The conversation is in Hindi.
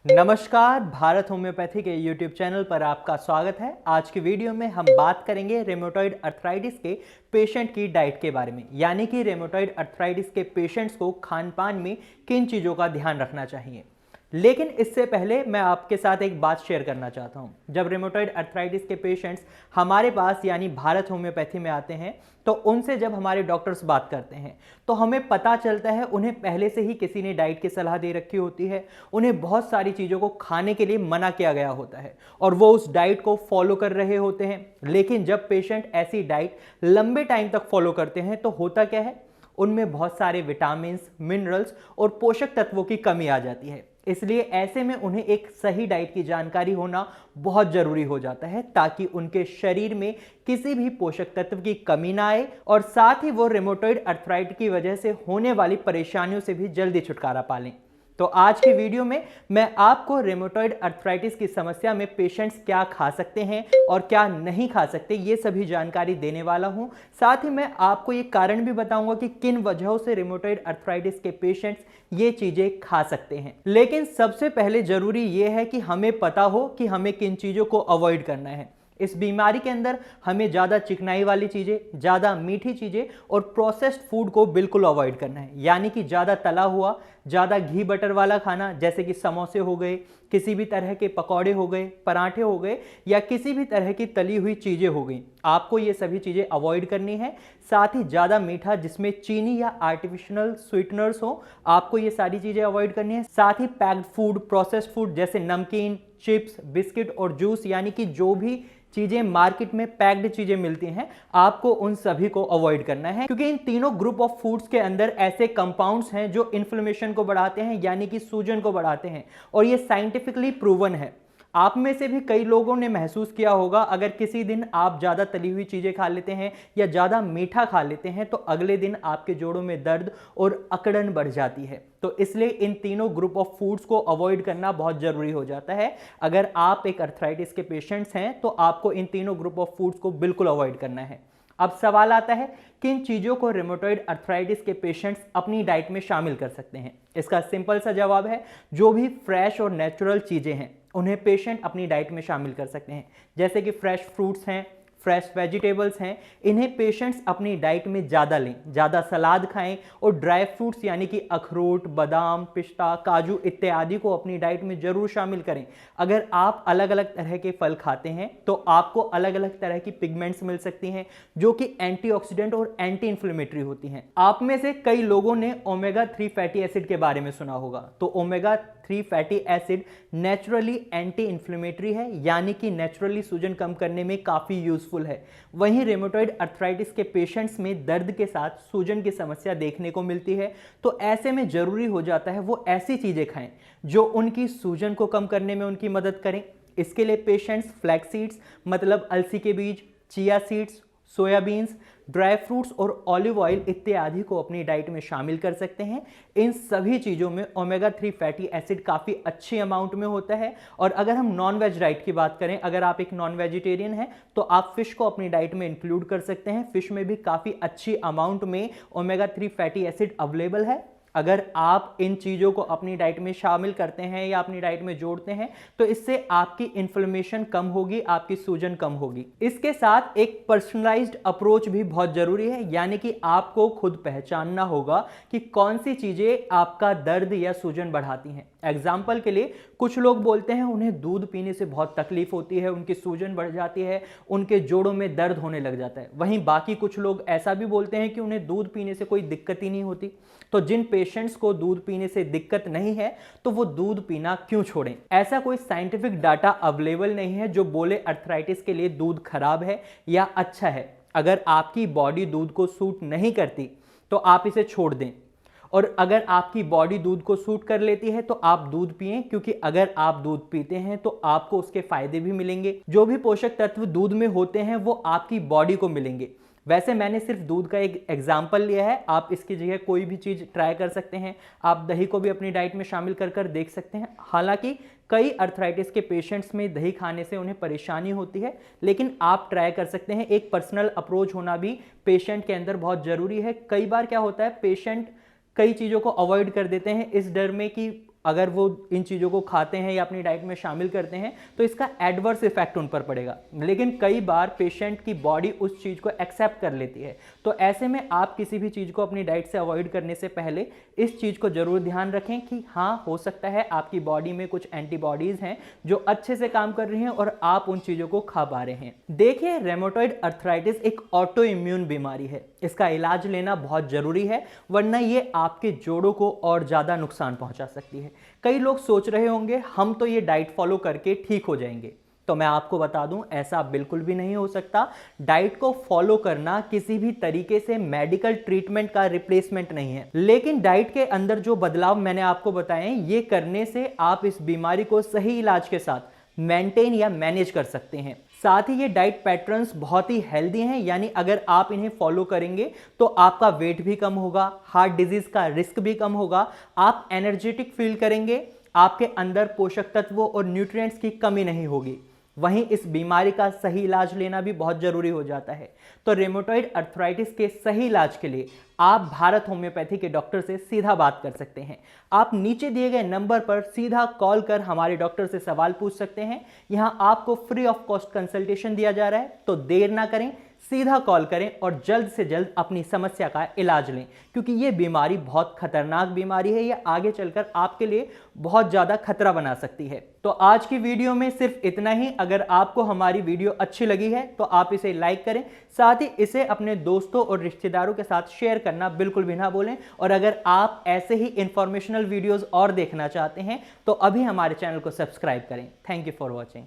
नमस्कार, भारत होम्योपैथी के YouTube चैनल पर आपका स्वागत है। आज की वीडियो में हम बात करेंगे रेमेटॉइड अर्थराइटिस के पेशेंट की डाइट के बारे में, यानी कि रेमेटॉइड अर्थराइटिस के पेशेंट्स को खान पान में किन चीज़ों का ध्यान रखना चाहिए। लेकिन इससे पहले मैं आपके साथ एक बात शेयर करना चाहता हूं। जब रेमेटॉइड अर्थराइटिस के पेशेंट्स हमारे पास यानी भारत होम्योपैथी में आते हैं तो उनसे जब हमारे डॉक्टर्स बात करते हैं तो हमें पता चलता है उन्हें पहले से ही किसी ने डाइट की सलाह दे रखी होती है, उन्हें बहुत सारी चीज़ों को खाने के लिए मना किया गया होता है और वो उस डाइट को फॉलो कर रहे होते हैं। लेकिन जब पेशेंट ऐसी डाइट लंबे टाइम तक फॉलो करते हैं तो होता क्या है, उनमें बहुत सारे विटामिन, मिनरल्स और पोषक तत्वों की कमी आ जाती है। इसलिए ऐसे में उन्हें एक सही डाइट की जानकारी होना बहुत जरूरी हो जाता है ताकि उनके शरीर में किसी भी पोषक तत्व की कमी ना आए और साथ ही वो रेमेटॉइड अर्थराइटिस की वजह से होने वाली परेशानियों से भी जल्दी छुटकारा पा लें। तो आज की वीडियो में मैं आपको रेमेटॉइड अर्थराइटिस की समस्या में पेशेंट्स क्या खा सकते हैं और क्या नहीं खा सकते, ये सभी जानकारी देने वाला हूं। साथ ही मैं आपको ये कारण भी बताऊंगा कि किन वजहों से रेमेटॉइड अर्थराइटिस के पेशेंट्स ये चीजें खा सकते हैं। लेकिन सबसे पहले जरूरी ये है कि हमें पता हो कि हमें किन चीजों को अवॉइड करना है। इस बीमारी के अंदर हमें ज़्यादा चिकनाई वाली चीज़ें, ज़्यादा मीठी चीज़ें और प्रोसेस्ड फूड को बिल्कुल अवॉइड करना है, यानी कि ज़्यादा तला हुआ, ज़्यादा घी बटर वाला खाना जैसे कि समोसे हो गए, किसी भी तरह के पकौड़े हो गए, पराठे हो गए या किसी भी तरह की तली हुई चीज़ें हो गई, आपको ये सभी चीज़ें अवॉइड करनी है। साथ ही ज़्यादा मीठा जिसमें चीनी या आर्टिफिशियल स्वीटनर्स हो, आपको ये सारी चीज़ें अवॉइड करनी है। साथ ही पैक्ड फूड, प्रोसेस्ड फूड जैसे नमकीन, चिप्स, बिस्किट और जूस, यानी कि जो भी चीजें मार्केट में पैक्ड चीजें मिलती हैं, आपको उन सभी को अवॉइड करना है, क्योंकि इन तीनों ग्रुप ऑफ फूड्स के अंदर ऐसे कंपाउंड्स हैं जो इन्फ्लेमेशन को बढ़ाते हैं, यानी कि सूजन को बढ़ाते हैं और ये साइंटिफिकली प्रूवन है। आप में से भी कई लोगों ने महसूस किया होगा, अगर किसी दिन आप ज़्यादा तली हुई चीज़ें खा लेते हैं या ज़्यादा मीठा खा लेते हैं तो अगले दिन आपके जोड़ों में दर्द और अकड़न बढ़ जाती है। तो इसलिए इन तीनों ग्रुप ऑफ फूड्स को अवॉइड करना बहुत ज़रूरी हो जाता है। अगर आप एक अर्थराइटिस के पेशेंट्स हैं तो आपको इन तीनों ग्रुप ऑफ फूड्स को बिल्कुल अवॉइड करना है। अब सवाल आता है, किन चीज़ों को रेमेटॉइड अर्थराइटिस के पेशेंट्स अपनी डाइट में शामिल कर सकते हैं। इसका सिंपल सा जवाब है, जो भी फ्रेश और नेचुरल चीज़ें हैं उन्हें पेशेंट अपनी डाइट में शामिल कर सकते हैं। जैसे कि फ्रेश फ्रूट्स हैं, फ्रेश वेजिटेबल्स हैं, इन्हें पेशेंट्स अपनी डाइट में ज़्यादा लें, ज़्यादा सलाद खाएं और ड्राई फ्रूट्स यानी कि अखरोट, बादाम, पिस्ता, काजू इत्यादि को अपनी डाइट में ज़रूर शामिल करें। अगर आप अलग अलग तरह के फल खाते हैं तो आपको अलग अलग तरह की पिगमेंट्स मिल सकती हैं जो कि एंटीऑक्सीडेंट और एंटी इन्फ्लेमेटरी होती हैं। आप में से कई लोगों ने ओमेगा 3 फैटी एसिड के बारे में सुना होगा। तो omega 3 fatty acid naturally anti inflammatory है, यानी कि नेचुरली सूजन कम करने में काफ़ी यूजफुल है। वहीं रेमेटॉइड अर्थराइटिस के पेशेंट्स में दर्द के साथ सूजन की समस्या देखने को मिलती है, तो ऐसे में ज़रूरी हो जाता है वो ऐसी चीज़ें खाएं जो उनकी सूजन को कम करने में उनकी मदद करें। इसके लिए पेशेंट्स फ्लैक्स सीड्स मतलब अलसी के बीज, chia seeds, soya beans, dry fruits और ऑलिव ऑयल इत्यादि को अपनी डाइट में शामिल कर सकते हैं। इन सभी चीज़ों में ओमेगा 3 फैटी एसिड काफ़ी अच्छी अमाउंट में होता है। और अगर हम नॉन वेज डाइट की बात करें, अगर आप एक नॉन वेजिटेरियन हैं तो आप फिश को अपनी डाइट में इंक्लूड कर सकते हैं। फिश में भी काफ़ी अच्छी अमाउंट में ओमेगा 3 फैटी एसिड अवेलेबल है। अगर आप इन चीज़ों को अपनी डाइट में शामिल करते हैं या अपनी डाइट में जोड़ते हैं तो इससे आपकी इन्फ्लेमेशन कम होगी, आपकी सूजन कम होगी। इसके साथ एक पर्सनलाइज्ड अप्रोच भी बहुत ज़रूरी है, यानी कि आपको खुद पहचानना होगा कि कौन सी चीज़ें आपका दर्द या सूजन बढ़ाती हैं। एग्जाम्पल के लिए कुछ लोग बोलते हैं उन्हें दूध पीने से बहुत तकलीफ होती है, उनकी सूजन बढ़ जाती है, उनके जोड़ों में दर्द होने लग जाता है। वहीं बाकी कुछ लोग ऐसा भी बोलते हैं कि उन्हें दूध पीने से कोई दिक्कत ही नहीं होती। तो जिन पेशेंट्स को दूध पीने से दिक्कत नहीं है तो वो दूध पीना क्यों छोड़ें। ऐसा कोई साइंटिफिक डाटा अवेलेबल नहीं है जो बोले अर्थराइटिस के लिए दूध खराब है या अच्छा है। अगर आपकी बॉडी दूध को सूट नहीं करती तो आप इसे छोड़ दें, और अगर आपकी बॉडी दूध को सूट कर लेती है तो आप दूध पिएं, क्योंकि अगर आप दूध पीते हैं तो आपको उसके फायदे भी मिलेंगे। जो भी पोषक तत्व दूध में होते हैं वो आपकी बॉडी को मिलेंगे। वैसे मैंने सिर्फ दूध का एक एग्जाम्पल लिया है, आप इसकी जगह कोई भी चीज़ ट्राई कर सकते हैं। आप दही को भी अपनी डाइट में शामिल कर देख सकते हैं। हालांकि कई अर्थराइटिस के पेशेंट्स में दही खाने से उन्हें परेशानी होती है, लेकिन आप ट्राई कर सकते हैं। एक पर्सनल अप्रोच होना भी पेशेंट के अंदर बहुत ज़रूरी है। कई बार क्या होता है, पेशेंट कई चीज़ों को अवॉइड कर देते हैं इस डर में कि अगर वो इन चीज़ों को खाते हैं या अपनी डाइट में शामिल करते हैं तो इसका एडवर्स इफेक्ट उन पर पड़ेगा। लेकिन कई बार पेशेंट की बॉडी उस चीज़ को एक्सेप्ट कर लेती है, तो ऐसे में आप किसी भी चीज़ को अपनी डाइट से अवॉइड करने से पहले इस चीज़ को जरूर ध्यान रखें कि हाँ, हो सकता है आपकी बॉडी में कुछ एंटीबॉडीज़ हैं जो अच्छे से काम कर रही हैं और आप उन चीज़ों को खा पा रहे हैं। देखिए, रेमेटॉइड अर्थराइटिस एक ऑटो इम्यून बीमारी है। इसका इलाज लेना बहुत जरूरी है, वरना ये आपके जोड़ों को और ज़्यादा नुकसान पहुंचा सकती है। कई लोग सोच रहे होंगे हम तो ये डाइट फॉलो करके ठीक हो जाएंगे, तो मैं आपको बता दूं ऐसा बिल्कुल भी नहीं हो सकता। डाइट को फॉलो करना किसी भी तरीके से मेडिकल ट्रीटमेंट का रिप्लेसमेंट नहीं है, लेकिन डाइट के अंदर जो बदलाव मैंने आपको बताए ये करने से आप इस बीमारी को सही इलाज के साथ मेंटेन या मैनेज कर सकते हैं। साथ ही ये डाइट पैटर्न्स बहुत ही हेल्दी हैं, यानी अगर आप इन्हें फॉलो करेंगे तो आपका वेट भी कम होगा, हार्ट डिजीज का रिस्क भी कम होगा, आप एनर्जेटिक फील करेंगे, आपके अंदर पोषक तत्वों और न्यूट्रिएंट्स की कमी नहीं होगी। वहीं इस बीमारी का सही इलाज लेना भी बहुत जरूरी हो जाता है। तो रेमेटॉइड अर्थराइटिस के सही इलाज के लिए आप भारत होम्योपैथी के डॉक्टर से सीधा बात कर सकते हैं। आप नीचे दिए गए नंबर पर सीधा कॉल कर हमारे डॉक्टर से सवाल पूछ सकते हैं। यहां आपको फ्री ऑफ कॉस्ट कंसल्टेशन दिया जा रहा है, तो देर ना करें, सीधा कॉल करें और जल्द से जल्द अपनी समस्या का इलाज लें, क्योंकि ये बीमारी बहुत खतरनाक बीमारी है। ये आगे चलकर आपके लिए बहुत ज़्यादा खतरा बना सकती है। तो आज की वीडियो में सिर्फ इतना ही। अगर आपको हमारी वीडियो अच्छी लगी है तो आप इसे लाइक करें, साथ ही इसे अपने दोस्तों और रिश्तेदारों के साथ शेयर करना बिल्कुल भी ना भूलें। और अगर आप ऐसे ही इंफॉर्मेशनल वीडियोस और देखना चाहते हैं तो अभी हमारे चैनल को सब्सक्राइब करें। Thank you for watching.